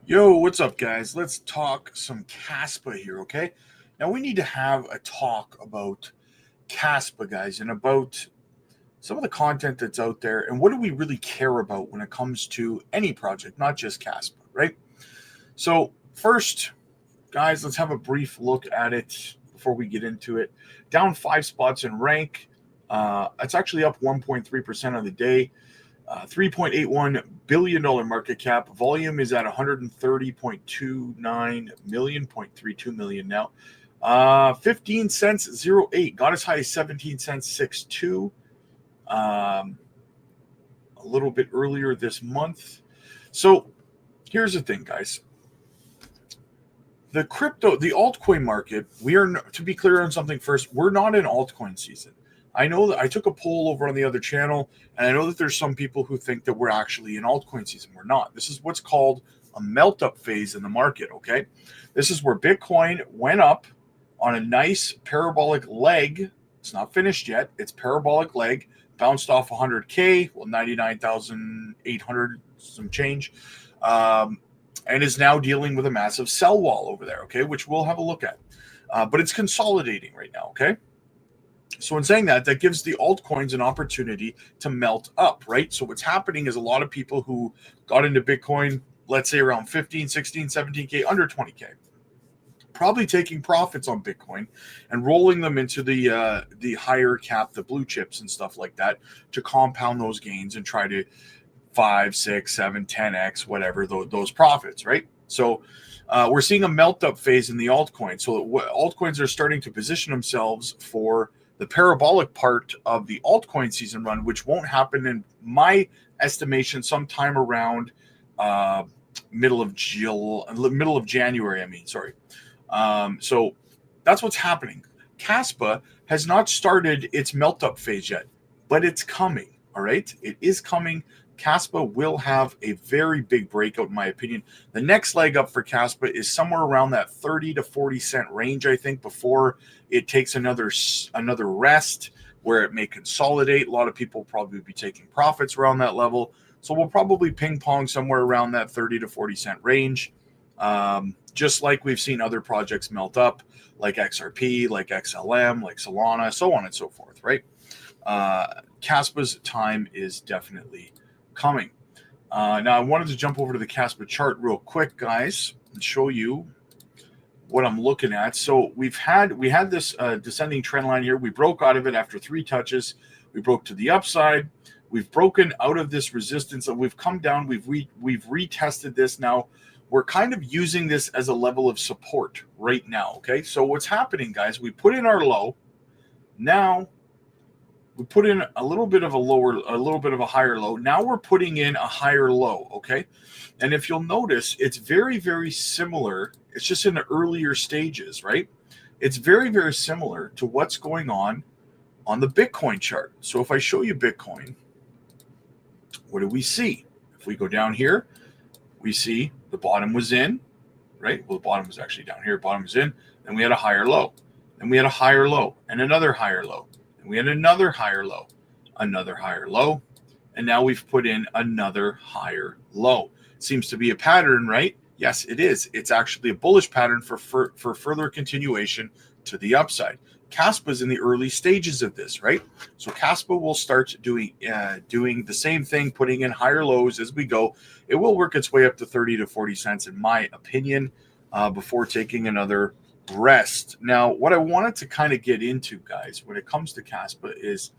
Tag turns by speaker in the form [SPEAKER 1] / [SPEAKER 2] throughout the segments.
[SPEAKER 1] Yo, what's up, guys? Let's talk some Caspa here, okay? Now, we need to have a talk about Caspa, guys, and about some of the content that's out there and what do we really care about when it comes to any project, not just Caspa, right? So, first, guys, let's have a brief look at it before we get into it. Down 5 spots in rank. It's actually up 1.3% on the day. $3.81 billion market cap. Volume is at 130.29 million, 0.32 million now. 15 cents 08. Got as high as 17 cents 62. A little bit earlier this month. So here's the thing, guys. The altcoin market, we are, to be clear on something first, we're not in altcoin season. I know that I took a poll over on the other channel, and I know that there's some people who think that we're actually in altcoin season. We're not. This is what's called a melt up phase in the market, okay? This is where Bitcoin went up on a nice parabolic leg. It's not finished yet. It's parabolic leg, bounced off 100K, well, 99,800 some change. And is now dealing with a massive sell wall over there, okay, which we'll have a look at. But it's consolidating right now, okay? So in saying that, that gives the altcoins an opportunity to melt up, right? So what's happening is a lot of people who got into Bitcoin, let's say around 15, 16, 17K, under 20K, probably taking profits on Bitcoin and rolling them into the higher cap, the blue chips and stuff like that to compound those gains and try to 5, 6, 7, 10x, whatever, those profits, right? So we're seeing a melt up phase in the altcoin. So altcoins are starting to position themselves for the parabolic part of the altcoin season run, which won't happen in my estimation sometime around middle of January. So that's what's happening. Caspa has not started its melt up phase yet, but it's coming. All right, it is coming. Caspa will have a very big breakout, in my opinion. The next leg up for Caspa is somewhere around that 30 to 40 cent range, I think, before it takes another rest where it may consolidate. A lot of people will probably be taking profits around that level. So we'll probably ping pong somewhere around that 30 to 40 cent range. Just like we've seen other projects melt up, like XRP, like XLM, like Solana, so on and so forth, right? Caspa's time is definitely coming. Now I wanted to jump over to the Caspa chart real quick, guys, and show you what I'm looking at. So we had this descending trend line here. We broke out of it after 3 touches. We broke to the upside. We've broken out of this resistance and we've come down. We've retested this. Now we're kind of using this as a level of support right now. Okay, so what's happening, guys? We put in our low. Now we put in a little bit of a higher low. Now we're putting in a higher low, okay? And if you'll notice, it's very, very similar. It's just in the earlier stages, right? It's very, very similar to what's going on the Bitcoin chart. So if I show you Bitcoin, what do we see? If we go down here, we see the bottom was in, right? Well, the bottom was actually down here. Bottom was in. Then we had a higher low. Then we had a higher low and another higher low. We had another higher low, and now we've put in another higher low. Seems to be a pattern, right? Yes, it is. It's actually a bullish pattern for further continuation to the upside. Caspa's in the early stages of this, right? So Caspa will start doing the same thing, putting in higher lows as we go. It will work its way up to 30 to 40 cents, in my opinion, before taking another rest. Now, what I wanted to kind of get into, guys, when it comes to Caspa is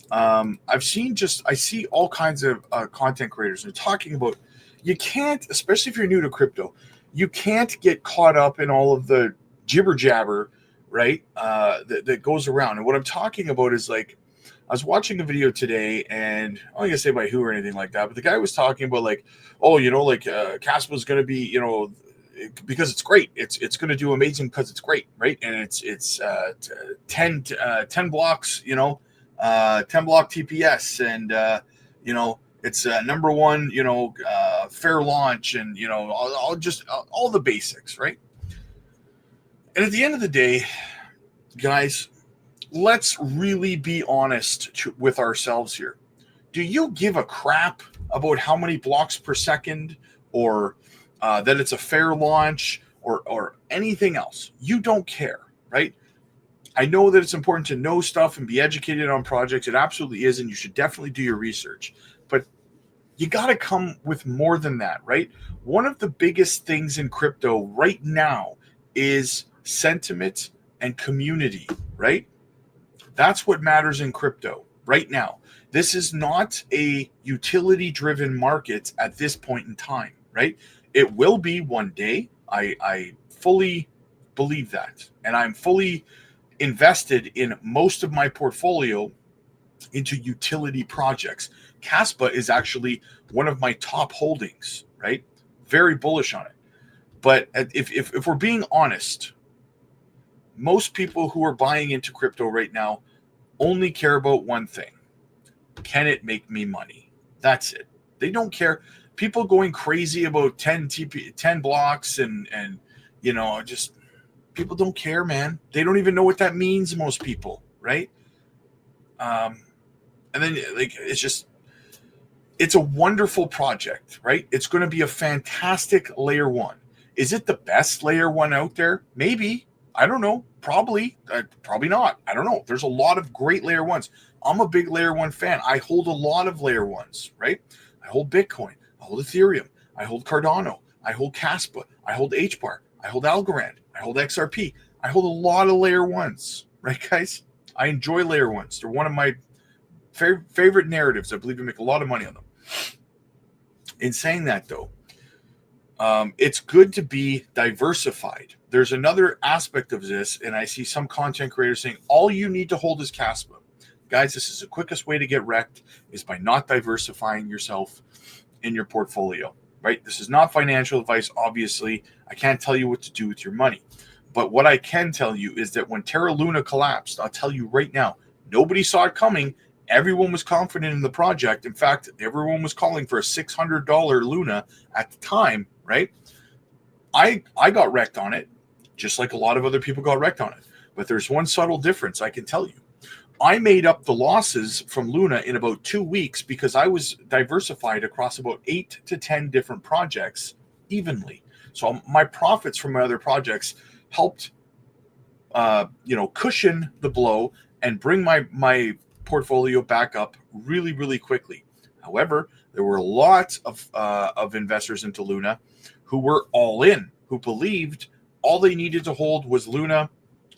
[SPEAKER 1] I see all kinds of content creators are talking about you can't, especially if you're new to crypto, you can't get caught up in all of the jibber jabber, right? That goes around. And what I'm talking about is like, I was watching a video today, and I'm not gonna say by who or anything like that, but the guy was talking about like, oh, Caspa is going to be, because it's great. It's going to do amazing because it's great, right? And it's 10 blocks, 10 block TPS, and it's number one, fair launch, and all the basics, right? And at the end of the day, guys, let's really be honest with ourselves here. Do you give a crap about how many blocks per second or that it's a fair launch or anything else. You don't care, right? I know that it's important to know stuff and be educated on projects. It absolutely is, and you should definitely do your research. But you got to come with more than that, right? One of the biggest things in crypto right now is sentiment and community, right? That's what matters in crypto right now. This is not a utility driven market at this point in time, right? It will be one day. I fully believe that. And I'm fully invested in most of my portfolio into utility projects. Caspa is actually one of my top holdings, right? Very bullish on it. But if we're being honest, most people who are buying into crypto right now only care about one thing. Can it make me money? That's it. They don't care. People going crazy about 10 blocks and just people don't care, man. They don't even know what that means, most people, right? And then like it's a wonderful project, right? It's going to be a fantastic layer one. Is it the best layer one out there? Maybe. I don't know. Probably not. I don't know. There's a lot of great layer ones. I'm a big layer one fan. I hold a lot of layer ones, right? I hold Bitcoin. I hold Ethereum. I hold Cardano. I hold Caspa. I hold HBAR. I hold Algorand. I hold XRP. I hold a lot of layer ones, right, guys? I enjoy layer ones. They're one of my favorite narratives. I believe you make a lot of money on them. In saying that, though, it's good to be diversified. There's another aspect of this, and I see some content creators saying all you need to hold is Caspa. Guys, this is the quickest way to get wrecked is by not diversifying yourself in your portfolio, right? This is not financial advice, obviously. I can't tell you what to do with your money. But what I can tell you is that when Terra Luna collapsed, I'll tell you right now, nobody saw it coming. Everyone was confident in the project. In fact, everyone was calling for a $600 Luna at the time, right? I got wrecked on it, just like a lot of other people got wrecked on it. But there's one subtle difference I can tell you. I made up the losses from Luna in about 2 weeks because I was diversified across about 8 to 10 different projects evenly. So my profits from my other projects helped, cushion the blow and bring my portfolio back up really, really quickly. However, there were lots of investors into Luna who were all in, who believed all they needed to hold was Luna,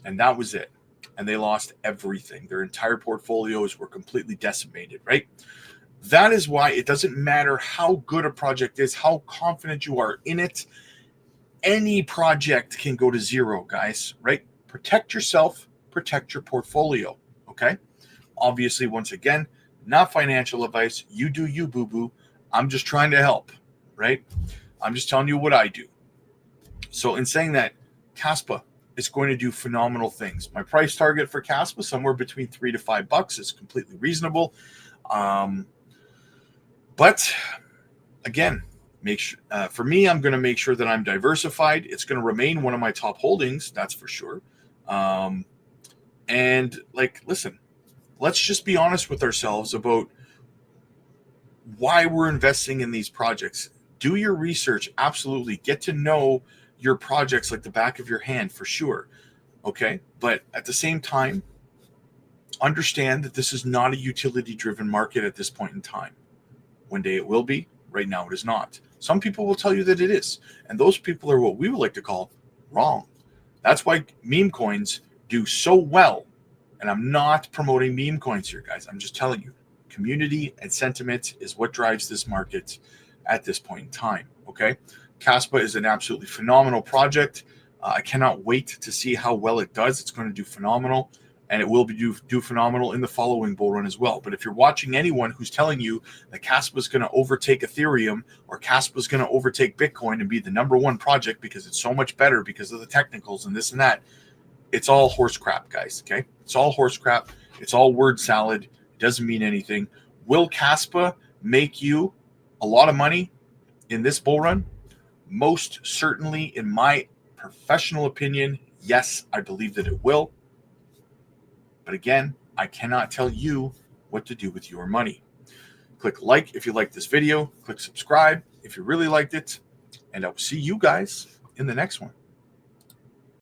[SPEAKER 1] and that was it. And they lost everything. Their entire portfolios were completely decimated, right? That is why it doesn't matter how good a project is, how confident you are in it. Any project can go to zero, guys, right? Protect yourself, protect your portfolio, okay? Obviously, once again, not financial advice. You do you, boo-boo. I'm just trying to help, right? I'm just telling you what I do. So in saying that, Caspa is going to do phenomenal things. My price target for Caspa, somewhere between $3 to $5, is completely reasonable. But again, for me, I'm going to make sure that I'm diversified. It's going to remain one of my top holdings, that's for sure. And listen, let's just be honest with ourselves about why we're investing in these projects. Do your research, absolutely. Get to know your projects like the back of your hand, for sure. Okay? But at the same time, understand that this is not a utility-driven market at this point in time. One day it will be. Right now it is not. Some people will tell you that it is. And those people are what we would like to call wrong. That's why meme coins do so well. And I'm not promoting meme coins here, guys. I'm just telling you, community and sentiment is what drives this market at this point in time. Okay? Caspa is an absolutely phenomenal project. I cannot wait to see how well it does. It's going to do phenomenal, and it will do phenomenal in the following bull run as well. But if you're watching anyone who's telling you that Caspa is going to overtake Ethereum or Caspa is going to overtake Bitcoin and be the number one project because it's so much better because of the technicals and this and that, it's all horse crap, guys. Okay, it's all horse crap. It's all word salad. It doesn't mean anything. Will Caspa make you a lot of money in this bull run? Most certainly, in my professional opinion, yes, I believe that it will. But again, I cannot tell you what to do with your money. Click like if you like this video. Click subscribe if you really liked it. And I'll see you guys in the next one.